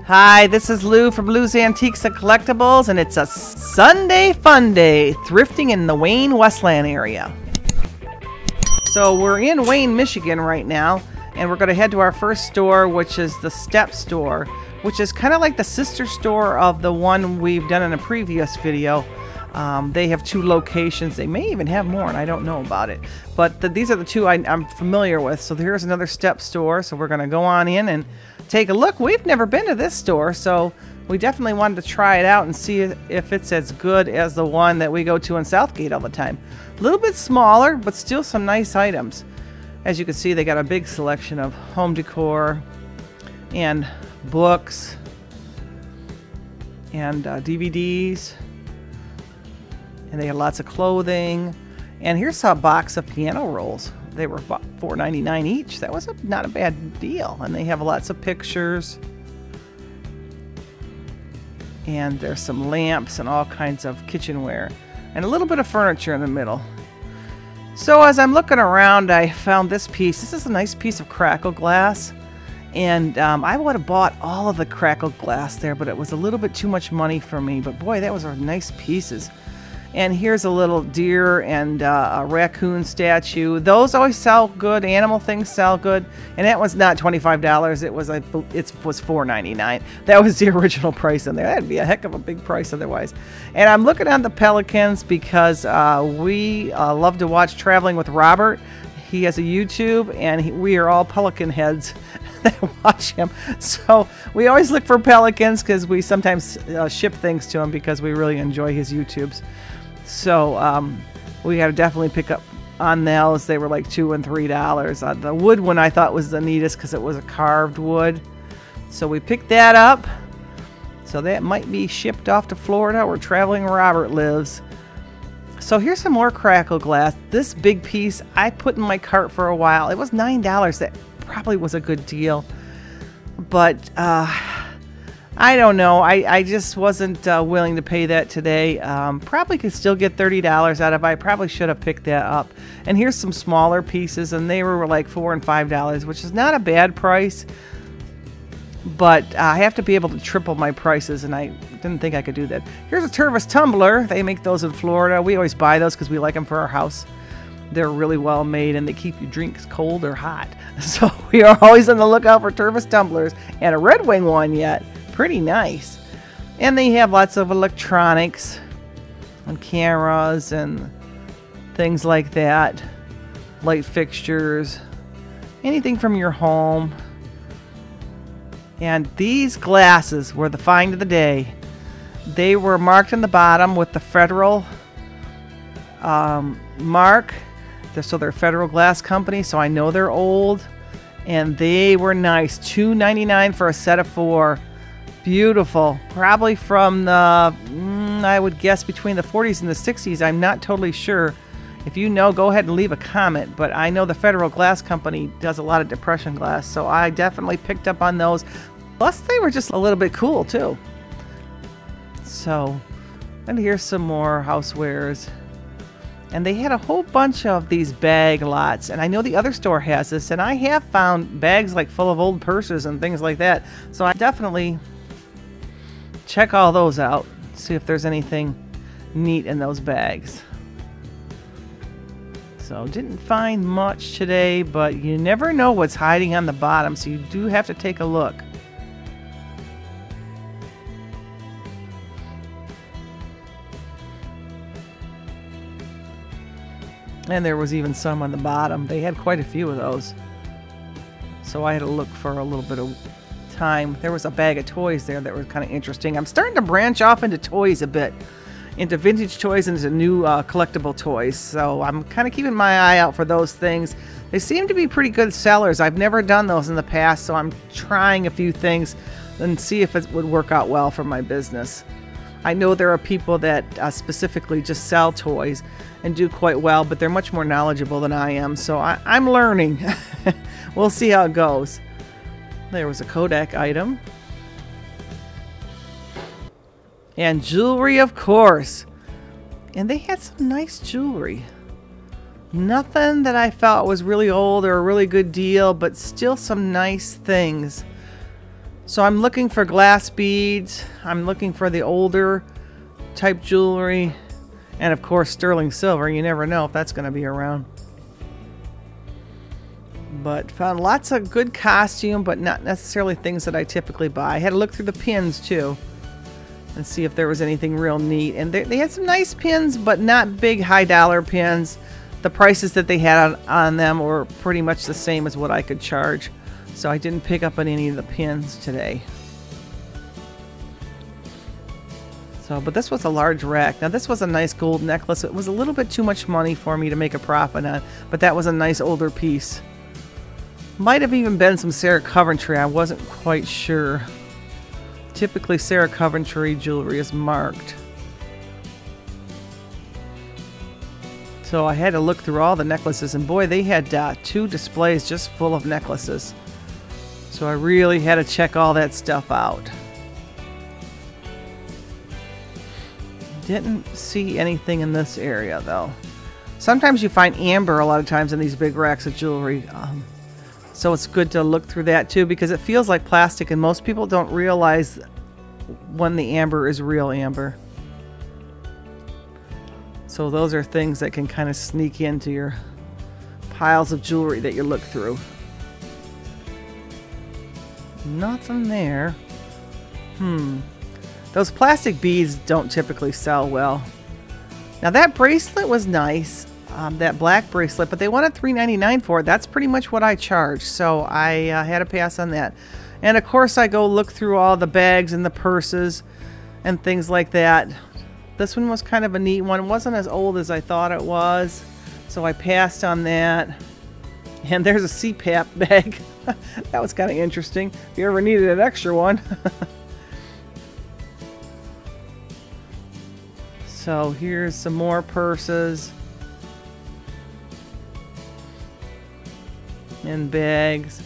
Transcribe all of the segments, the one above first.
Hi, this is Lou from Lou's Antiques and Collectibles, and it's a Sunday fun day thrifting in the Wayne, Westland area. So we're in Wayne, Michigan right now, and we're going to head to our first store, which is the Step Store, which is kind of like the sister store of the one we've done in a previous video. They have two locations. They may even have more, and I don't know about it. But these are the two I'm familiar with. So here's another Step Store. So we're going to go on in and take a look. We've never been to this store, so we definitely wanted to try it out and see if it's as good as the one that we go to in Southgate all the time. A little bit smaller, but still some nice items. As you can see, they got a big selection of home decor and books and DVDs. And they had lots of clothing. And here's a box of piano rolls. They were about $4.99 each. That was not a bad deal. And they have lots of pictures. And there's some lamps and all kinds of kitchenware. And a little bit of furniture in the middle. So as I'm looking around, I found this piece. This is a nice piece of crackle glass. And I would have bought all of the crackle glass there, but it was a little bit too much money for me. But boy, that was nice pieces. And here's a little deer and a raccoon statue. Those always sell good. Animal things sell good. And that was not $25. It was $4.99. That was the original price in there. That'd be a heck of a big price otherwise. And I'm looking at the pelicans because we love to watch Traveling with Robert. He has a YouTube, and we are all pelican heads that watch him. So we always look for pelicans because we sometimes ship things to him because we really enjoy his YouTubes. So we had to definitely pick up on those. They were like $2 and $3. The wood one I thought was the neatest because it was a carved wood. So we picked that up. So that might be shipped off to Florida where Traveling Robert lives. So here's some more crackle glass. This big piece I put in my cart for a while. It was $9. That probably was a good deal. But I don't know. I just wasn't willing to pay that today. Probably could still get $30 out of it. I probably should have picked that up. And here's some smaller pieces, and they were like $4 and $5, which is not a bad price. But I have to be able to triple my prices, and I didn't think I could do that. Here's a Tervis tumbler. They make those in Florida. We always buy those because we like them for our house. They're really well made, and they keep your drinks cold or hot. So we are always on the lookout for Tervis tumblers, and a Red Wing one yet. Pretty nice. And they have lots of electronics and cameras and things like that. Light fixtures. Anything from your home. And these glasses were the find of the day. They were marked on the bottom with the federal mark. So they're a Federal Glass Company, so I know they're old. And they were nice. $2.99 for a set of 4. Beautiful. Probably from the, I would guess, between the 40s and the 60s. I'm not totally sure. If you know, go ahead and leave a comment. But I know the Federal Glass Company does a lot of depression glass, so I definitely picked up on those. Plus, they were just a little bit cool, too. So, and here's some more housewares. And they had a whole bunch of these bag lots. And I know the other store has this. And I have found bags like full of old purses and things like that. So I definitely check all those out. See if there's anything neat in those bags. So didn't find much today, but you never know what's hiding on the bottom, so you do have to take a look. And there was even some on the bottom. They had quite a few of those. So I had to look for a little bit of time. There was a bag of toys there that were kind of interesting. I'm starting to branch off into toys a bit. Into vintage toys and into new collectible toys. So I'm kind of keeping my eye out for those things. They seem to be pretty good sellers. I've never done those in the past, so I'm trying a few things and see if it would work out well for my business. I know there are people that specifically just sell toys and do quite well, but they're much more knowledgeable than I am, so I'm learning. We'll see how it goes. There was a Kodak item. And jewelry, of course. And they had some nice jewelry. Nothing that I felt was really old or a really good deal, but still some nice things. So I'm looking for glass beads. I'm looking for the older type jewelry. And of course sterling silver. You never know if that's going to be around. But found lots of good costume, but not necessarily things that I typically buy. I had to look through the pins too and see if there was anything real neat. And they had some nice pins, but not big high dollar pins. The prices that they had on them were pretty much the same as what I could charge. So I didn't pick up on any of the pins today. So, but this was a large rack. Now this was a nice gold necklace. It was a little bit too much money for me to make a profit on, but that was a nice older piece. Might have even been some Sarah Coventry. I wasn't quite sure. Typically Sarah Coventry jewelry is marked. So I had to look through all the necklaces, and boy, they had 2 displays just full of necklaces. So I really had to check all that stuff out. Didn't see anything in this area though. Sometimes you find amber a lot of times in these big racks of jewelry. So it's good to look through that too, because it feels like plastic and most people don't realize when the amber is real amber. So those are things that can kind of sneak into your piles of jewelry that you look through. Nothing there. Those plastic beads don't typically sell well. Now that bracelet was nice, that black bracelet, but they wanted $3.99 for it. That's pretty much what I charged, so I had to pass on that. And of course I go look through all the bags and the purses and things like that. This one was kind of a neat one. It wasn't as old as I thought it was, so I passed on that. And there's a CPAP bag. That was kind of interesting. If you ever needed an extra one. So here's some more purses and bags.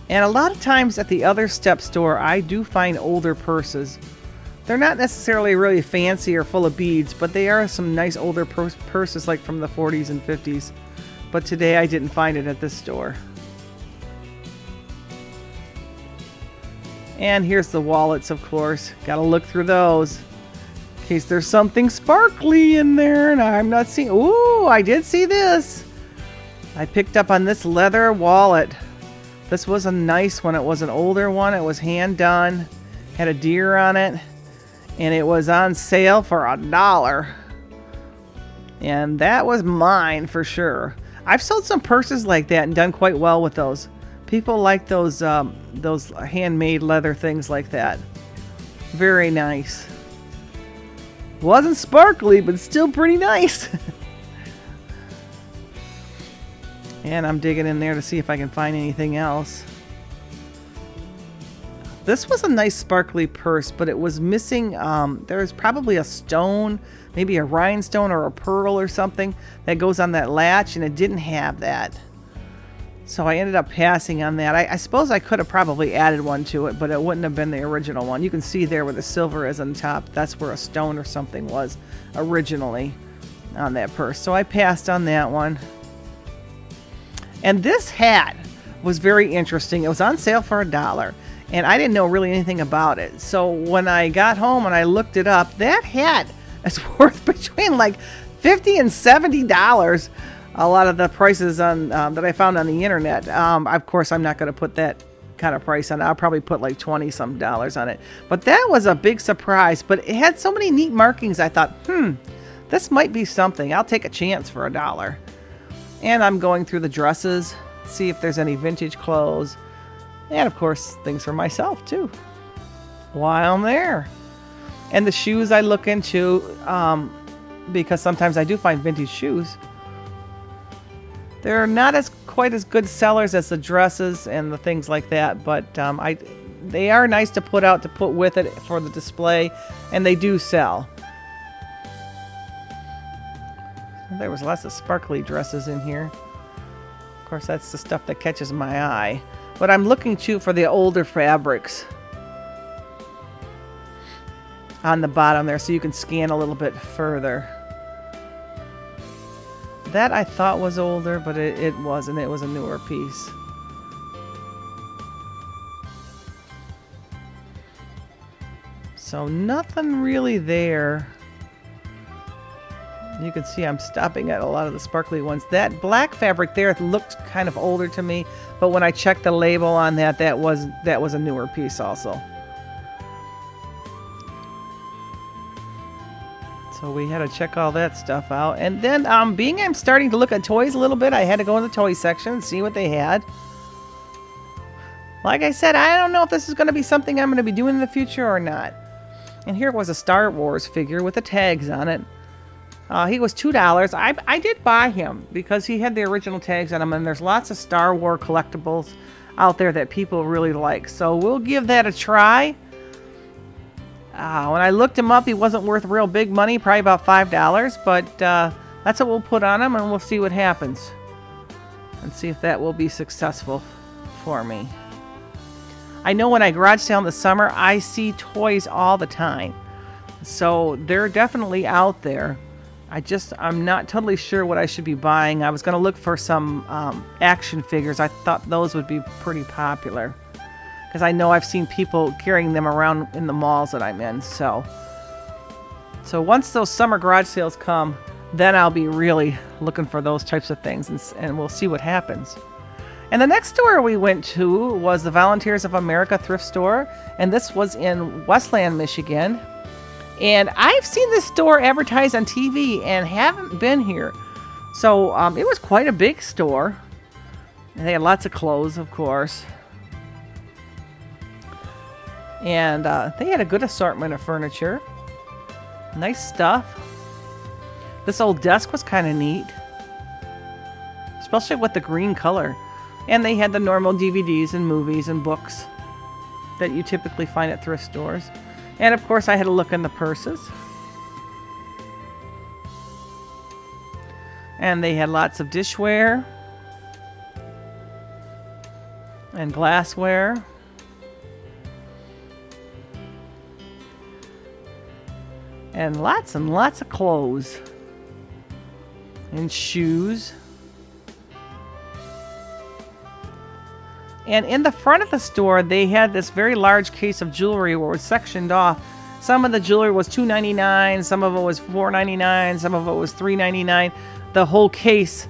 And a lot of times at the other step store, I do find older purses. They're not necessarily really fancy or full of beads, but they are some nice older purses like from the 40s and 50s. But today I didn't find it at this store. And here's the wallets, of course. Gotta look through those in case there's something sparkly in there and I'm not seeing. Ooh, I did see this. I picked up on this leather wallet. This was a nice one. It was an older one. It was hand done. Had a deer on it. And it was on sale for $1. And that was mine for sure. I've sold some purses like that and done quite well with those. People like those handmade leather things like that. Very nice. Wasn't sparkly, but still pretty nice. And I'm digging in there to see if I can find anything else. This was a nice sparkly purse, but it was missing, there was probably a stone, maybe a rhinestone or a pearl or something that goes on that latch, and it didn't have that. So I ended up passing on that. I suppose I could have probably added one to it, but it wouldn't have been the original one. You can see there where the silver is on top. That's where a stone or something was originally on that purse. So I passed on that one. And this hat was very interesting. It was on sale for $1. And I didn't know really anything about it. So when I got home and I looked it up, that hat is worth between like $50 and $70. A lot of the prices on that I found on the internet. Of course, I'm not going to put that kind of price on it. I'll probably put like $20-some on it. But that was a big surprise. But it had so many neat markings. I thought, this might be something. I'll take a chance for $1. And I'm going through the dresses, see if there's any vintage clothes. And of course, things for myself too, while I'm there. And the shoes I look into, because sometimes I do find vintage shoes. They're not quite as good sellers as the dresses and the things like that, but they are nice to put out to put with it for the display, and they do sell. There was lots of sparkly dresses in here. Of course, that's the stuff that catches my eye. But I'm looking too for the older fabrics on the bottom there so you can scan a little bit further. That I thought was older, but it wasn't. It was a newer piece. So nothing really there. You can see I'm stopping at a lot of the sparkly ones. That black fabric there looked kind of older to me, but when I checked the label on that, that was a newer piece also. So we had to check all that stuff out. And then being I'm starting to look at toys a little bit, I had to go in the toy section and see what they had. Like I said, I don't know if this is going to be something I'm going to be doing in the future or not. And here was a Star Wars figure with the tags on it. He was $2. I did buy him because he had the original tags on him, and there's lots of Star Wars collectibles out there that people really like. So we'll give that a try. When I looked him up, he wasn't worth real big money, probably about $5, but that's what we'll put on him, and we'll see what happens. And see if that will be successful for me. I know when I garage sale in the summer, I see toys all the time. So they're definitely out there. I'm not totally sure what I should be buying. I was going to look for some action figures. I thought those would be pretty popular. Because I know I've seen people carrying them around in the malls that I'm in. So once those summer garage sales come, then I'll be really looking for those types of things. And we'll see what happens. And the next store we went to was the Volunteers of America thrift store. And this was in Westland, Michigan. And I've seen this store advertised on TV and haven't been here. So it was quite a big store. And they had lots of clothes, of course. And they had a good assortment of furniture. Nice stuff. This old desk was kind of neat. Especially with the green color. And they had the normal DVDs and movies and books that you typically find at thrift stores. And of course I had a look in the purses. And they had lots of dishware. And glassware. And lots of clothes. And shoes. And in the front of the store, they had this very large case of jewelry where it was sectioned off. Some of the jewelry was $2.99, some of it was $4.99, some of it was $3.99. The whole case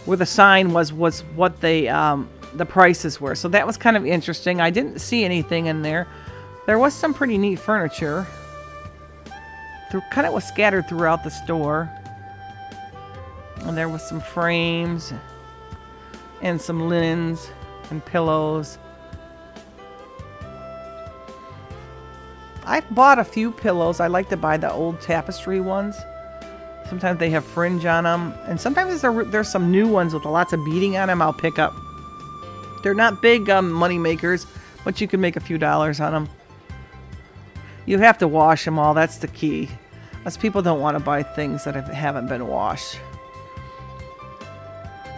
where the sign was what the prices were. So that was kind of interesting. I didn't see anything in there. There was some pretty neat furniture. Kind of was scattered throughout the store. And there was some frames and some linens and pillows. I've bought a few pillows. I like to buy the old tapestry ones. Sometimes they have fringe on them. And sometimes there's some new ones with lots of beading on them I'll pick up. They're not big money makers, but you can make a few dollars on them. You have to wash them all. That's the key. Us people don't want to buy things that haven't been washed.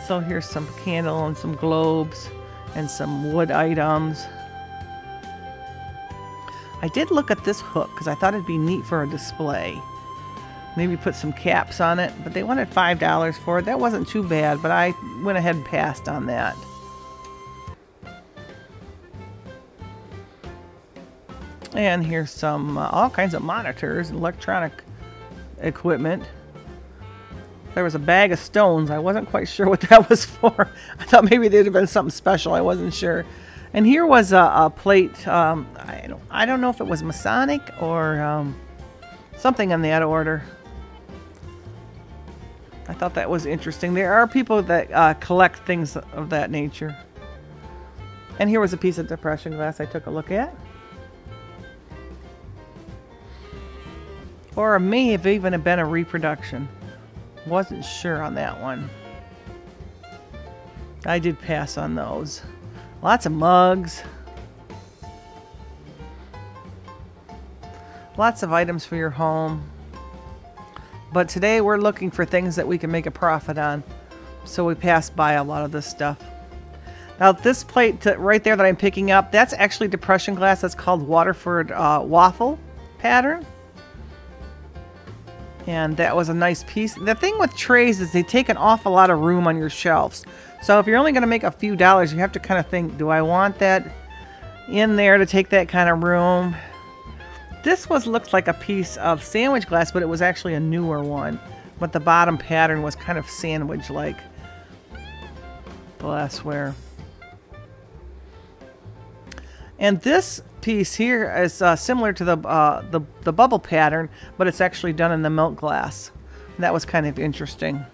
So here's some candle and some globes. And some wood items. I did look at this hook because I thought it'd be neat for a display. Maybe put some caps on it, but they wanted $5 for it. That wasn't too bad, but I went ahead and passed on that. And here's some all kinds of monitors and electronic equipment. There was a bag of stones. I wasn't quite sure what that was for. I thought maybe there'd have been something special. I wasn't sure. And here was a plate. I don't know if it was Masonic or something in that order. I thought that was interesting. There are people that collect things of that nature. And here was a piece of depression glass I took a look at. Or it may have even been a reproduction. Wasn't sure on that one. I did pass on those. Lots of mugs. Lots of items for your home. But today we're looking for things that we can make a profit on. So we passed by a lot of this stuff. Now this plate right there that I'm picking up, that's actually depression glass. That's called Waterford waffle pattern. And that was a nice piece. The thing with trays is they take an awful lot of room on your shelves. So if you're only going to make a few dollars, you have to kind of think, do I want that in there to take that kind of room? This looks like a piece of sandwich glass, but it was actually a newer one. But the bottom pattern was kind of sandwich-like glassware. And this piece here is similar to the bubble pattern, but it's actually done in the milk glass. And that was kind of interesting.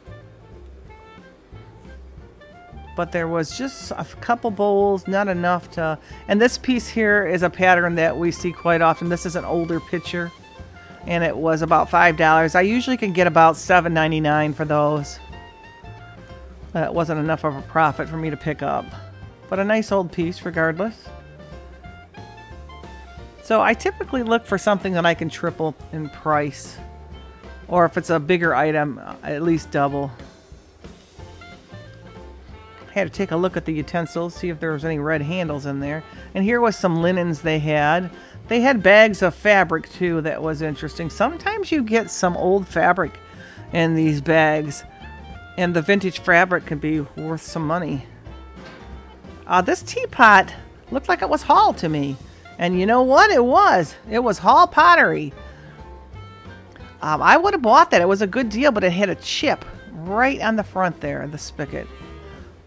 But there was just a couple bowls, not enough to... And this piece here is a pattern that we see quite often. This is an older picture, and it was about $5. I usually can get about $7.99 for those. That wasn't enough of a profit for me to pick up. But a nice old piece regardless. So I typically look for something that I can triple in price. Or if it's a bigger item, at least double. Had to take a look at the utensils, see if there was any red handles in there. And here was some linens they had. They had bags of fabric too. That was interesting. Sometimes you get some old fabric in these bags, and the vintage fabric can be worth some money. This teapot looked like it was Hall to me, and you know what? It was Hall pottery. I would have bought that. It was a good deal, but it had a chip right on the front there, the spigot.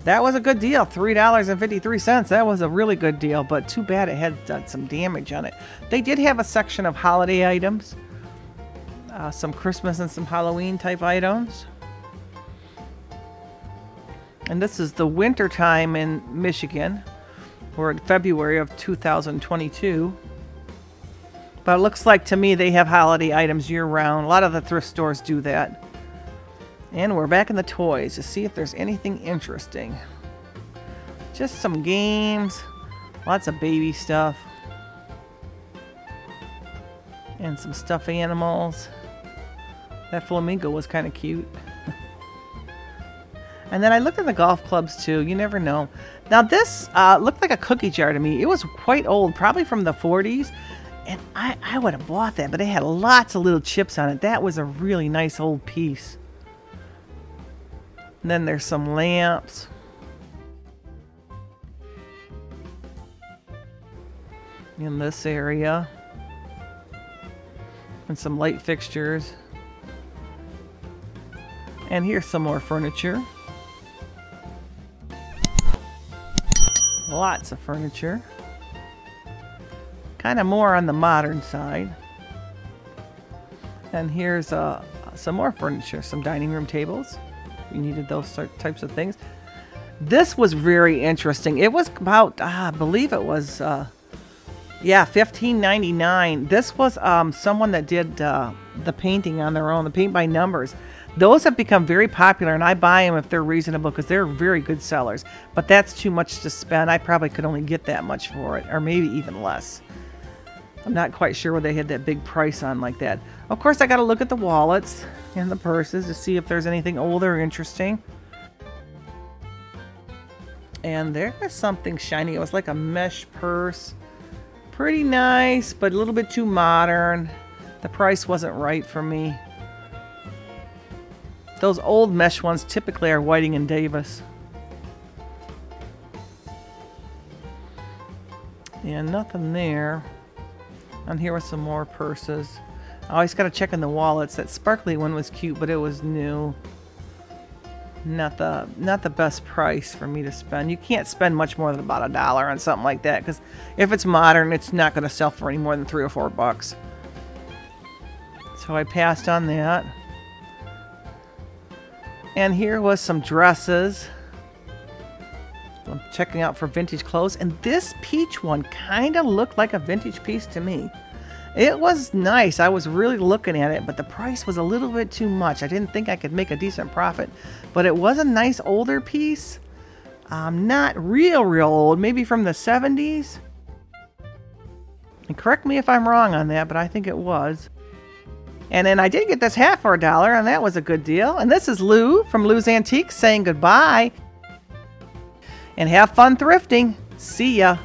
That was a good deal, $3.53. That was a really good deal, but too bad it had done some damage on it. They did have a section of holiday items, some Christmas and some Halloween type items. And this is the winter time in Michigan. We're in February of 2022. But it looks like to me they have holiday items year-round. A lot of the thrift stores do that. And we're back in the toys to see if there's anything interesting. Just some games, lots of baby stuff, and some stuffed animals. That flamingo was kind of cute. And then I looked at the golf clubs too. You never know. Now this looked like a cookie jar to me. It was quite old, probably from the 40s. And I would have bought that, but it had lots of little chips on it. That was a really nice old piece. And then there's some lamps. In this area. And some light fixtures. And here's some more furniture. Lots of furniture. Kind of more on the modern side. And here's some more furniture. Some dining room tables. You needed those types of things. This was very interesting. It was about, I believe it was, yeah, $15.99. This was someone that did the painting on their own, the paint by numbers. Those have become very popular, and I buy them if they're reasonable because they're very good sellers. But that's too much to spend. I probably could only get that much for it, or maybe even less. I'm not quite sure where they had that big price on like that. Of course, I got to look at the wallets and the purses to see if there's anything old or interesting. And there was something shiny. It was like a mesh purse. Pretty nice, but a little bit too modern. The price wasn't right for me. Those old mesh ones typically are Whiting and Davis. And nothing there. And here were some more purses. I always got to check in the wallets. That sparkly one was cute, but it was new. Not the best price for me to spend. You can't spend much more than about $1 on something like that, because if it's modern, it's not going to sell for any more than $3 or $4. So I passed on that. And here was some dresses. I'm checking out for vintage clothes, and this peach one kind of looked like a vintage piece to me. It was nice. I was really looking at it, but the price was a little bit too much. I didn't think I could make a decent profit, but it was a nice older piece. Not real old, maybe from the 70s. And correct me if I'm wrong on that, but I think it was. And then I did get this hat for $1, and that was a good deal. And this is Lou from Lou's Antiques saying goodbye. And have fun thrifting. See ya.